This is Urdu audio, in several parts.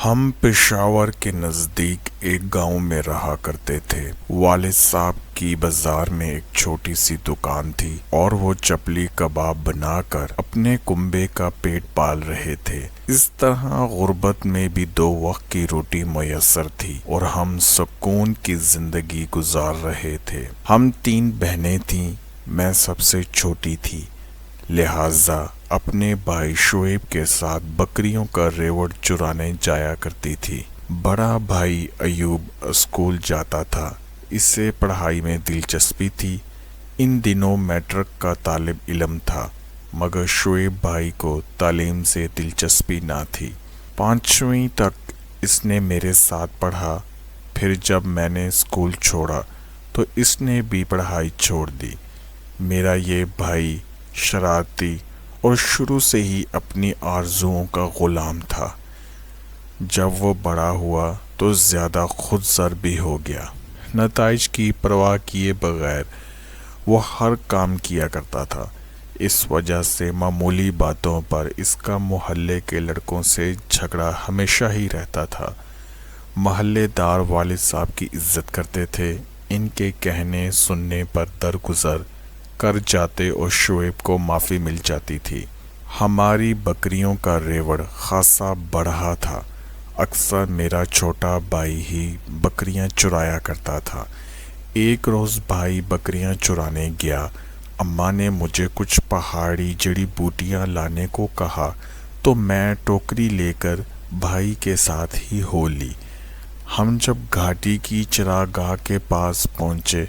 ہم پشاور کے نزدیک ایک گاؤں میں رہا کرتے تھے۔ والد صاحب کی بازار میں ایک چھوٹی سی دکان تھی اور وہ چپلی کباب بنا کر اپنے کنبے کا پیٹ پال رہے تھے۔ اس طرح غربت میں بھی 2 وقت کی روٹی میسر تھی اور ہم سکون کی زندگی گزار رہے تھے۔ ہم 3 بہنیں تھیں، میں سب سے چھوٹی تھی، لہذا اپنے بھائی شعیب کے ساتھ بکریوں کا ریوڑ چرانے جایا کرتی تھی۔ بڑا بھائی ایوب اسکول جاتا تھا، اسے پڑھائی میں دلچسپی تھی۔ ان دنوں میٹرک کا طالب علم تھا، مگر شعیب بھائی کو تعلیم سے دلچسپی نہ تھی۔ 5ویں تک اس نے میرے ساتھ پڑھا، پھر جب میں نے اسکول چھوڑا تو اس نے بھی پڑھائی چھوڑ دی۔ میرا یہ بھائی شرارتی اور شروع سے ہی اپنی آرزوؤں کا غلام تھا۔ جب وہ بڑا ہوا تو زیادہ خود سر بھی ہو گیا۔ نتائج کی پرواہ کیے بغیر وہ ہر کام کیا کرتا تھا۔ اس وجہ سے معمولی باتوں پر اس کا محلے کے لڑکوں سے جھگڑا ہمیشہ ہی رہتا تھا۔ محلے دار والد صاحب کی عزت کرتے تھے، ان کے کہنے سننے پر درگزر کر جاتے اور شعیب کو معافی مل جاتی تھی۔ ہماری بکریوں کا ریوڑ خاصا بڑھا تھا، اکثر میرا چھوٹا بھائی ہی بکریاں چرایا کرتا تھا۔ ایک روز بھائی بکریاں چرانے گیا، اماں نے مجھے کچھ پہاڑی جڑی بوٹیاں لانے کو کہا تو میں ٹوکری لے کر بھائی کے ساتھ ہی ہو لی۔ ہم جب گھاٹی کی چراگاہ کے پاس پہنچے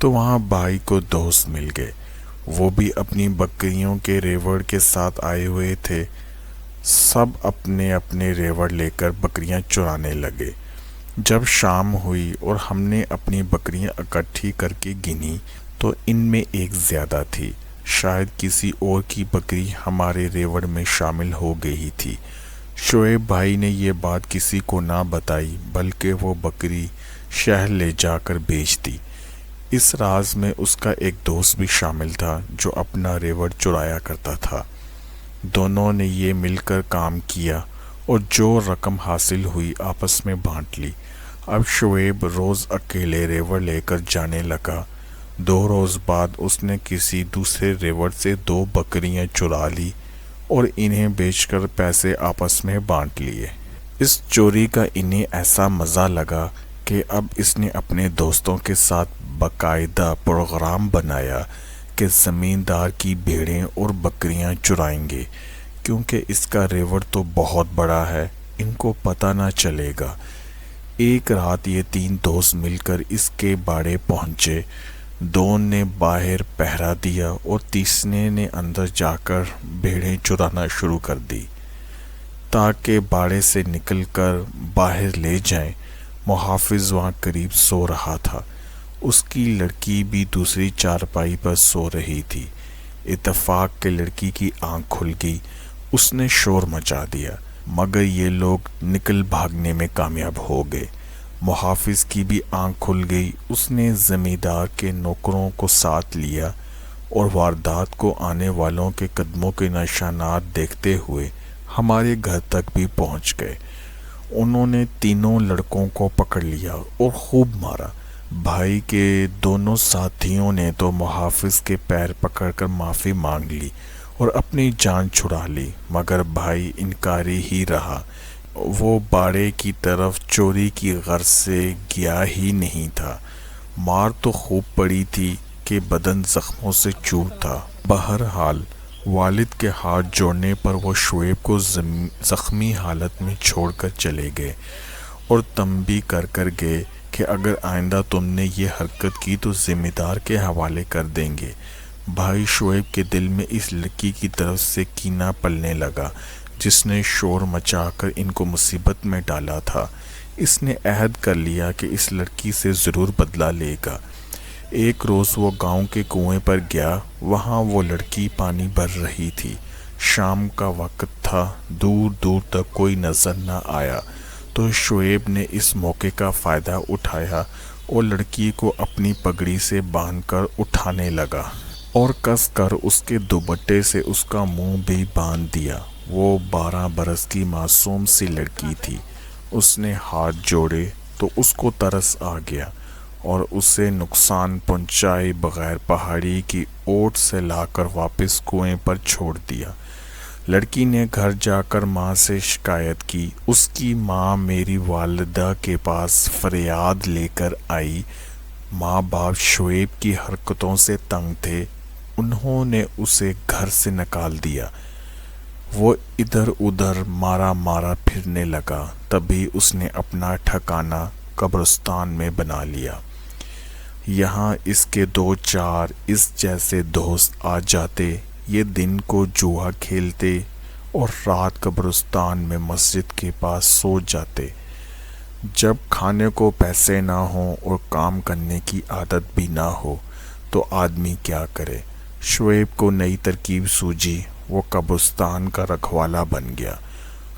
تو وہاں بھائی کو دوست مل گئے، وہ بھی اپنی بکریوں کے ریوڑ کے ساتھ آئے ہوئے تھے۔ سب اپنے اپنے ریوڑ لے کر بکریاں چرانے لگے۔ جب شام ہوئی اور ہم نے اپنی بکریاں اکٹھی کر کے گنی تو ان میں ایک زیادہ تھی، شاید کسی اور کی بکری ہمارے ریوڑ میں شامل ہو گئی تھی۔ شعیب بھائی نے یہ بات کسی کو نہ بتائی، بلکہ وہ بکری شہر لے جا کر بیچ دی۔ اس راز میں اس کا ایک دوست بھی شامل تھا جو اپنا ریوڑ چرایا کرتا تھا۔ دونوں نے یہ مل کر کام کیا اور جو رقم حاصل ہوئی آپس میں بانٹ لی۔ اب شعیب روز اکیلے ریوڑ لے کر جانے لگا۔ 2 روز بعد اس نے کسی دوسرے ریوڑ سے 2 بکریاں چرا لی اور انہیں بیچ کر پیسے آپس میں بانٹ لیے۔ اس چوری کا انہیں ایسا مزہ لگا کہ اب اس نے اپنے دوستوں کے ساتھ باقاعدہ پروگرام بنایا کہ زمیندار کی بھیڑیں اور بکریاں چرائیں گے، کیونکہ اس کا ریوڑ تو بہت بڑا ہے، ان کو پتہ نہ چلے گا۔ ایک رات یہ 3 دوست مل کر اس کے باڑے پہنچے۔ 2 نے باہر پہرا دیا اور تیسرے نے اندر جا کر بھیڑیں چرانا شروع کر دی تاکہ باڑے سے نکل کر باہر لے جائیں۔ محافظ وہاں قریب سو رہا تھا، اس کی لڑکی بھی دوسری چارپائی پر سو رہی تھی۔ اتفاق کے لڑکی کی آنکھ کھل گئی، اس نے شور مچا دیا، مگر یہ لوگ نکل بھاگنے میں کامیاب ہو گئے۔ محافظ کی بھی آنکھ کھل گئی، اس نے زمیندار کے نوکروں کو ساتھ لیا اور واردات کو آنے والوں کے قدموں کے نشانات دیکھتے ہوئے ہمارے گھر تک بھی پہنچ گئے۔ انہوں نے تینوں لڑکوں کو پکڑ لیا اور خوب مارا۔ بھائی کے دونوں ساتھیوں نے تو محافظ کے پیر پکڑ کر معافی مانگ لی اور اپنی جان چھڑا لی، مگر بھائی انکاری ہی رہا۔ وہ باڑے کی طرف چوری کی غرض سے گیا ہی نہیں تھا۔ مار تو خوب پڑی تھی کہ بدن زخموں سے چور تھا۔ بہرحال والد کے ہاتھ جوڑنے پر وہ شعیب کو زخمی حالت میں چھوڑ کر چلے گئے اور تنبیہ کر کر گئے کہ اگر آئندہ تم نے یہ حرکت کی تو ذمہ دار کے حوالے کر دیں گے۔ بھائی شعیب کے دل میں اس لڑکی کی طرف سے کینہ پلنے لگا جس نے شور مچا کر ان کو مصیبت میں ڈالا تھا۔ اس نے عہد کر لیا کہ اس لڑکی سے ضرور بدلہ لے گا۔ ایک روز وہ گاؤں کے کنویں پر گیا، وہاں وہ لڑکی پانی بھر رہی تھی۔ شام کا وقت تھا، دور دور تک کوئی نظر نہ آیا، تو شعیب نے اس موقع کا فائدہ اٹھایا اور لڑکی کو اپنی پگڑی سے باندھ کر اٹھانے لگا اور کس کر اس کے دوپٹے سے اس کا منہ بھی باندھ دیا۔ وہ 12 برس کی معصوم سی لڑکی تھی، اس نے ہاتھ جوڑے تو اس کو ترس آ گیا اور اسے نقصان پہنچائے بغیر پہاڑی کی اوٹ سے لا کر واپس کنویں پر چھوڑ دیا۔ لڑکی نے گھر جا کر ماں سے شکایت کی۔ اس کی ماں میری والدہ کے پاس فریاد لے کر آئی۔ ماں باپ شعیب کی حرکتوں سے تنگ تھے، انہوں نے اسے گھر سے نکال دیا۔ وہ ادھر ادھر مارا مارا پھرنے لگا، تبھی اس نے اپنا ٹھکانہ قبرستان میں بنا لیا۔ یہاں اس کے دو چار اس جیسے دوست آ جاتے، یہ دن کو جوا کھیلتے اور رات قبرستان میں مسجد کے پاس سو جاتے۔ جب کھانے کو پیسے نہ ہوں اور کام کرنے کی عادت بھی نہ ہو تو آدمی کیا کرے؟ شعیب کو نئی ترکیب سوجی، وہ قبرستان کا رکھوالا بن گیا۔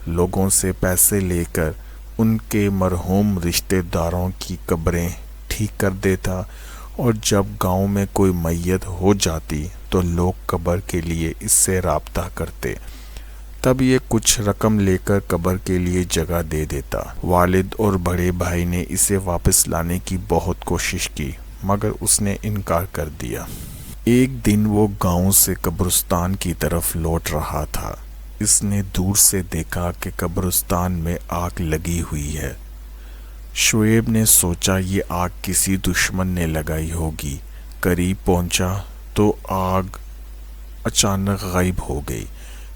لوگوں سے پیسے لے کر ان کے مرحوم رشتہ داروں کی قبریں ٹھیک کر دیتا، اور جب گاؤں میں کوئی میت ہو جاتی تو لوگ قبر کے لیے اس سے رابطہ کرتے، تب یہ کچھ رقم لے کر قبر کے لیے جگہ دے دیتا۔ والد اور بڑے بھائی نے اسے واپس لانے کی بہت کوشش کی مگر اس نے انکار کر دیا۔ ایک دن وہ گاؤں سے قبرستان کی طرف لوٹ رہا تھا۔ اس نے دور سے دیکھا کہ قبرستان میں آگ لگی ہوئی ہے۔ شعیب نے سوچا یہ آگ کسی دشمن نے لگائی ہوگی۔ قریب پہنچا تو آگ اچانک غائب ہو گئی۔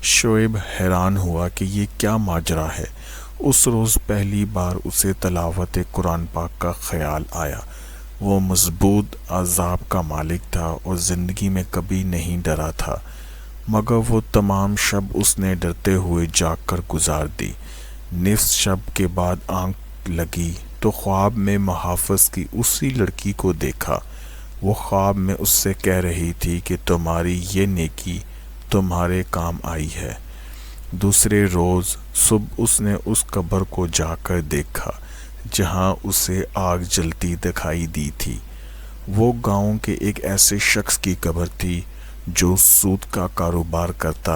شعیب حیران ہوا کہ یہ کیا ماجرا ہے۔ اس روز پہلی بار اسے تلاوت قرآن پاک کا خیال آیا۔ وہ مضبوط اعصاب کا مالک تھا اور زندگی میں کبھی نہیں ڈرا تھا، مگر وہ تمام شب اس نے ڈرتے ہوئے جاگ کر گزار دی۔ نصف شب کے بعد آنکھ لگی تو خواب میں محافظ کی اسی لڑکی کو دیکھا۔ وہ خواب میں اس سے کہہ رہی تھی کہ تمہاری یہ نیکی تمہارے کام آئی ہے۔ دوسرے روز صبح اس نے اس قبر کو جا کر دیکھا جہاں اسے آگ جلتی دکھائی دی تھی۔ وہ گاؤں کے ایک ایسے شخص کی قبر تھی جو سود کا کاروبار کرتا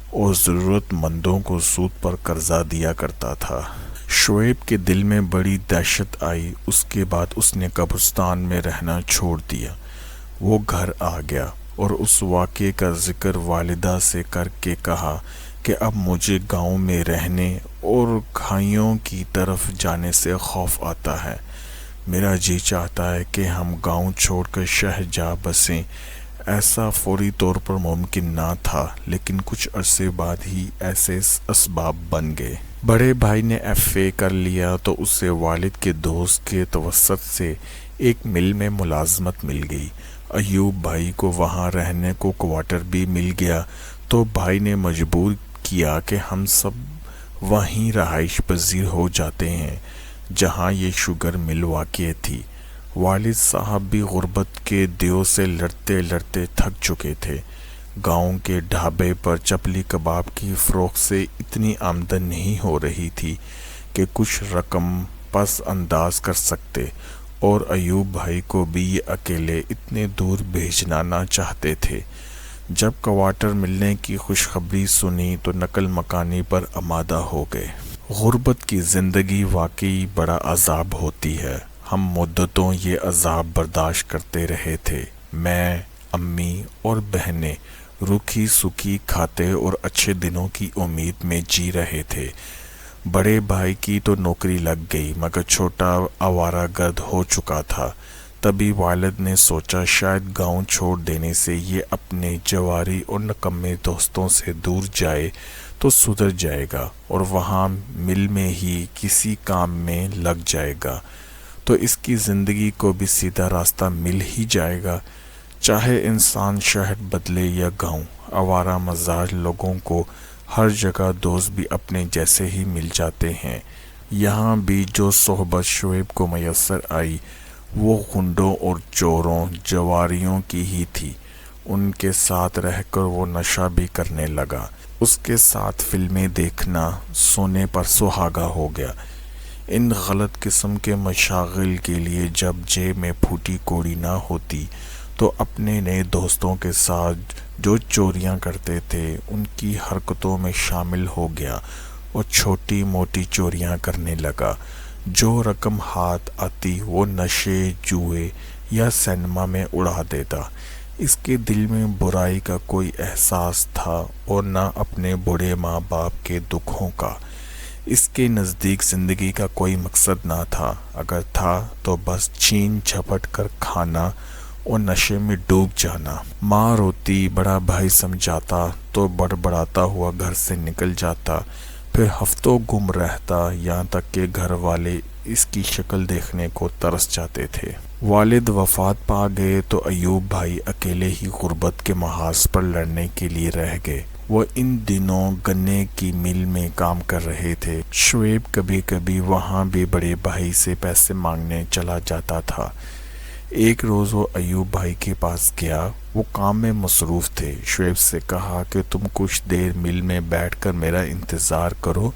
اور ضرورت مندوں کو سود پر قرضہ دیا کرتا تھا۔ شعیب کے دل میں بڑی دہشت آئی۔ اس کے بعد اس نے قبرستان میں رہنا چھوڑ دیا۔ وہ گھر آ گیا اور اس واقعے کا ذکر والدہ سے کر کے کہا کہ اب مجھے گاؤں میں رہنے اور کھائیوں کی طرف جانے سے خوف آتا ہے۔ میرا جی چاہتا ہے کہ ہم گاؤں چھوڑ کر شہر جا بسیں۔ ایسا فوری طور پر ممکن نہ تھا، لیکن کچھ عرصے بعد ہی ایسے اسباب بن گئے۔ بڑے بھائی نے FA کر لیا تو اسے والد کے دوست کے توسط سے ایک مل میں ملازمت مل گئی۔ ایوب بھائی کو وہاں رہنے کو کوارٹر بھی مل گیا تو بھائی نے مجبور کیا کہ ہم سب وہیں رہائش پذیر ہو جاتے ہیں جہاں یہ شوگر مل واقع تھی۔ والد صاحب بھی غربت کے دیو سے لڑتے لڑتے تھک چکے تھے۔ گاؤں کے ڈھابے پر چپلی کباب کی فروخت سے اتنی آمدن نہیں ہو رہی تھی کہ کچھ رقم پس انداز کر سکتے، اور ایوب بھائی کو بھی یہ اکیلے اتنے دور بھیجنا نہ چاہتے تھے۔ جب کوارٹر ملنے کی خوشخبری سنی تو نقل مکانی پر آمادہ ہو گئے۔ غربت کی زندگی واقعی بڑا عذاب ہوتی ہے۔ ہم مدتوں یہ عذاب برداشت کرتے رہے تھے۔ میں، امی اور بہنیں روکھی سوکھی کھاتے اور اچھے دنوں کی امید میں جی رہے تھے۔ بڑے بھائی کی تو نوکری لگ گئی مگر چھوٹا آوارہ گرد ہو چکا تھا۔ تبھی والد نے سوچا شاید گاؤں چھوڑ دینے سے یہ اپنے جواری اور نکمے دوستوں سے دور جائے تو سدھر جائے گا اور وہاں مل میں ہی کسی کام میں لگ جائے گا تو اس کی زندگی کو بھی سیدھا راستہ مل ہی جائے گا۔ چاہے انسان شہر بدلے یا گاؤں، آوارہ مزاج لوگوں کو ہر جگہ دوست بھی اپنے جیسے ہی مل جاتے ہیں۔ یہاں بھی جو صحبت شعیب کو میسر آئی وہ غنڈوں اور چوروں جواریوں کی ہی تھی۔ ان کے ساتھ رہ کر وہ نشہ بھی کرنے لگا۔ اس کے ساتھ فلمیں دیکھنا سونے پر سہاگا ہو گیا۔ ان غلط قسم کے مشاغل کے لیے جب جیب میں پھوٹی کوڑی نہ ہوتی تو اپنے نئے دوستوں کے ساتھ جو چوریاں کرتے تھے ان کی حرکتوں میں شامل ہو گیا۔ اور چھوٹی موٹی چوریاں کرنے لگا۔ جو رقم ہاتھ آتی وہ نشے، جوئے یا سینما میں اڑا دیتا۔ اس کے دل میں برائی کا کوئی احساس تھا اور نہ اپنے بوڑھے ماں باپ کے دکھوں کا۔ اس کے نزدیک زندگی کا کوئی مقصد نہ تھا، اگر تھا تو بس چھین جھپٹ کر کھانا اور نشے میں ڈوب جانا۔ ماں روتی، بڑا بھائی سمجھاتا تو بڑبڑاتا ہوا گھر سے نکل جاتا، پھر ہفتوں گم رہتا، یہاں تک کہ گھر والے اس کی شکل دیکھنے کو ترس جاتے تھے۔ والد وفات پا گئے تو ایوب بھائی اکیلے ہی غربت کے محاذ پر لڑنے کے لیے رہ گئے۔ وہ ان دنوں گنے کی مل میں کام کر رہے تھے۔ شعیب کبھی کبھی وہاں بھی بڑے بھائی سے پیسے مانگنے چلا جاتا تھا۔ ایک روز وہ ایوب بھائی کے پاس گیا، وہ کام میں مصروف تھے۔ شعیب سے کہا کہ تم کچھ دیر مل میں بیٹھ کر میرا انتظار کرو۔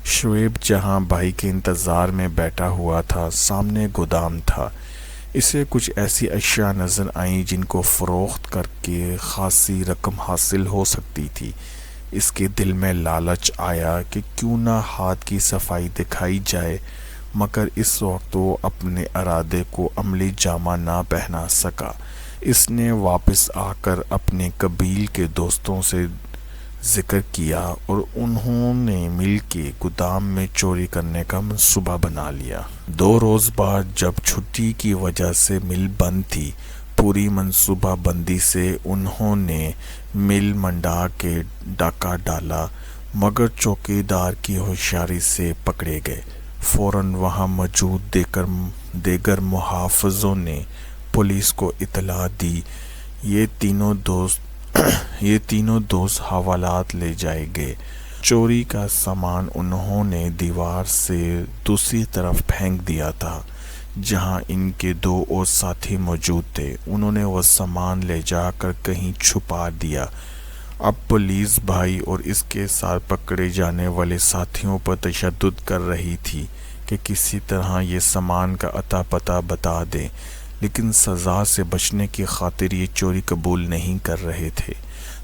شعیب جہاں بھائی کے انتظار میں بیٹھا ہوا تھا، سامنے گودام تھا۔ اسے کچھ ایسی اشیاء نظر آئیں جن کو فروخت کر کے خاصی رقم حاصل ہو سکتی تھی۔ اس کے دل میں لالچ آیا کہ کیوں نہ ہاتھ کی صفائی دکھائی جائے، مگر اس وقت وہ اپنے ارادے کو عملی جامہ نہ پہنا سکا۔ اس نے واپس آ کر اپنے قبیل کے دوستوں سے ذکر کیا اور انہوں نے مل کے گودام میں چوری کرنے کا منصوبہ بنا لیا۔ 2 روز بعد جب چھٹی کی وجہ سے مل بند تھی، پوری منصوبہ بندی سے انہوں نے مل منڈا کے ڈاکہ ڈالا، مگر چوکیدار کی ہوشیاری سے پکڑے گئے۔ فوراً وہاں موجود دیگر محافظوں نے پولیس کو اطلاع دی۔ یہ تینوں دوست حوالات لے جائے گئے۔ چوری کا سامان انہوں نے دیوار سے دوسری طرف پھینک دیا تھا جہاں ان کے 2 اور ساتھی موجود تھے۔ انہوں نے وہ سامان لے جا کر کہیں چھپا دیا۔ اب پولیس بھائی اور اس کے ساتھ پکڑے جانے والے ساتھیوں پر تشدد کر رہی تھی کہ کسی طرح یہ سامان کا اتا پتہ بتا دیں، لیکن سزا سے بچنے کی خاطر یہ چوری قبول نہیں کر رہے تھے۔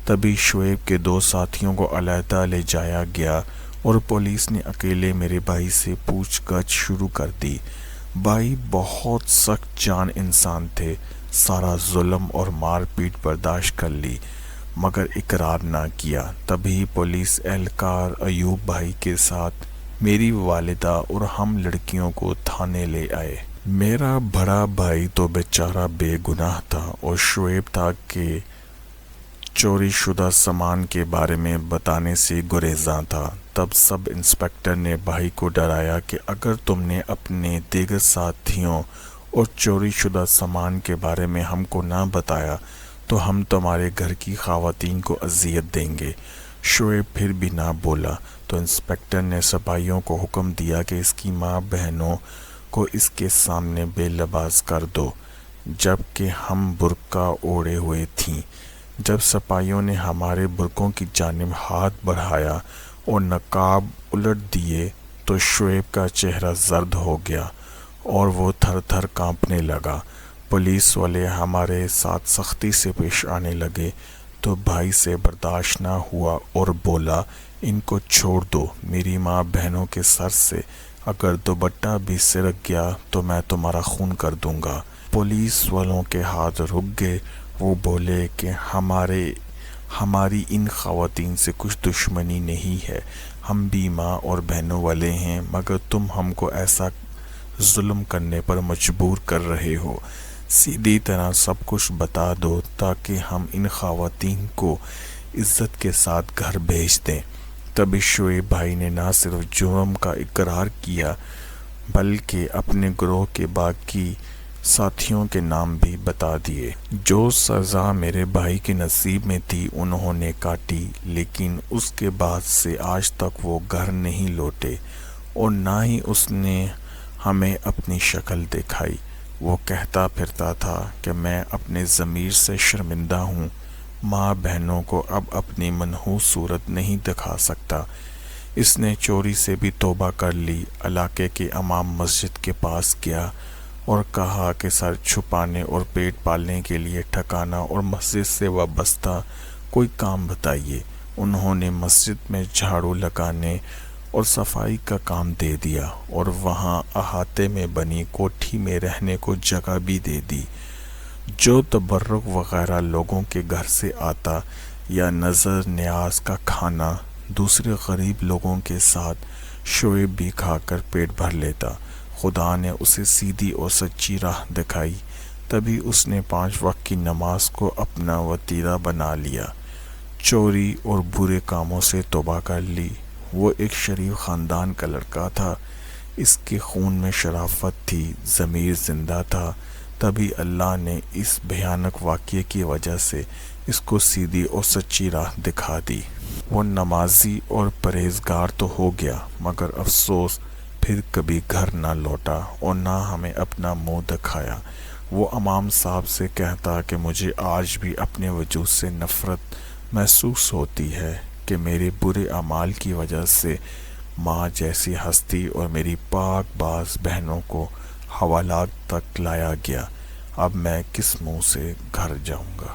تبھی شعیب کے 2 ساتھیوں کو علیحدہ لے جایا گیا اور پولیس نے اکیلے میرے بھائی سے پوچھ گچھ شروع کر دی۔ بھائی بہت سخت جان انسان تھے، سارا ظلم اور مار پیٹ برداشت کر لی، مگر اقرار نہ کیا۔ تبھی پولیس اہلکار ایوب بھائی کے ساتھ میری والدہ اور ہم لڑکیوں کو تھانے لے آئے۔ میرا بڑا بھائی تو بیچارہ بے گناہ تھا اور شعیب تھا کہ چوری شدہ سامان کے بارے میں بتانے سے گریزاں تھا۔ تب سب انسپکٹر نے بھائی کو ڈرایا کہ اگر تم نے اپنے دیگر ساتھیوں اور چوری شدہ سامان کے بارے میں ہم کو نہ بتایا تو ہم تمہارے گھر کی خواتین کو اذیت دیں گے۔ شعیب پھر بھی نہ بولا تو انسپکٹر نے سپاہیوں کو حکم دیا کہ اس کی ماں بہنوں کو اس کے سامنے بے لباس کر دو، جبکہ ہم برقع اوڑھے ہوئے تھیں۔ جب سپاہیوں نے ہمارے برقعوں کی جانب ہاتھ بڑھایا اور نقاب الٹ دیے تو شعیب کا چہرہ زرد ہو گیا اور وہ تھر تھر کانپنے لگا۔ پولیس والے ہمارے ساتھ سختی سے پیش آنے لگے تو بھائی سے برداشت نہ ہوا اور بولا، ان کو چھوڑ دو، میری ماں بہنوں کے سر سے اگر دوپٹہ بھی سرک گیا تو میں تمہارا خون کر دوں گا۔ پولیس والوں کے ہاتھ رک گئے۔ وہ بولے کہ ہماری ان خواتین سے کچھ دشمنی نہیں ہے، ہم بھی ماں اور بہنوں والے ہیں، مگر تم ہم کو ایسا ظلم کرنے پر مجبور کر رہے ہو۔ سیدھی طرح سب کچھ بتا دو تاکہ ہم ان خواتین کو عزت کے ساتھ گھر بھیج دیں۔ تبھی شعیب بھائی نے نہ صرف جرم کا اقرار کیا بلکہ اپنے گروہ کے باقی ساتھیوں کے نام بھی بتا دیے۔ جو سزا میرے بھائی کے نصیب میں تھی انہوں نے کاٹی، لیکن اس کے بعد سے آج تک وہ گھر نہیں لوٹے اور نہ ہی اس نے ہمیں اپنی شکل دکھائی۔ وہ کہتا پھرتا تھا کہ میں اپنے ضمیر سے شرمندہ ہوں، ماں بہنوں کو اب اپنی منحوس صورت نہیں دکھا سکتا۔ اس نے چوری سے بھی توبہ کر لی۔ علاقے کے امام مسجد کے پاس گیا اور کہا کہ سر چھپانے اور پیٹ پالنے کے لیے ٹھکانہ اور مسجد سے وابستہ کوئی کام بتائیے۔ انہوں نے مسجد میں جھاڑو لگانے اور صفائی کا کام دے دیا اور وہاں احاطے میں بنی کوٹھی میں رہنے کو جگہ بھی دے دی۔ جو تبرک وغیرہ لوگوں کے گھر سے آتا یا نظر نیاز کا کھانا دوسرے غریب لوگوں کے ساتھ شعیب بھی کھا کر پیٹ بھر لیتا۔ خدا نے اسے سیدھی اور سچی راہ دکھائی، تبھی اس نے 5 وقت کی نماز کو اپنا وتیرہ بنا لیا، چوری اور برے کاموں سے توبہ کر لی۔ وہ ایک شریف خاندان کا لڑکا تھا، اس کے خون میں شرافت تھی، ضمیر زندہ تھا، تبھی اللہ نے اس بھیانک واقعے کی وجہ سے اس کو سیدھی اور سچی راہ دکھا دی۔ وہ نمازی اور پرہیزگار تو ہو گیا، مگر افسوس پھر کبھی گھر نہ لوٹا اور نہ ہمیں اپنا منہ دکھایا۔ وہ امام صاحب سے کہتا کہ مجھے آج بھی اپنے وجود سے نفرت محسوس ہوتی ہے کہ میرے برے اعمال کی وجہ سے ماں جیسی ہستی اور میری پاک باز بہنوں کو حوالات تک لایا گیا۔ اب میں کس منہ سے گھر جاؤں گا؟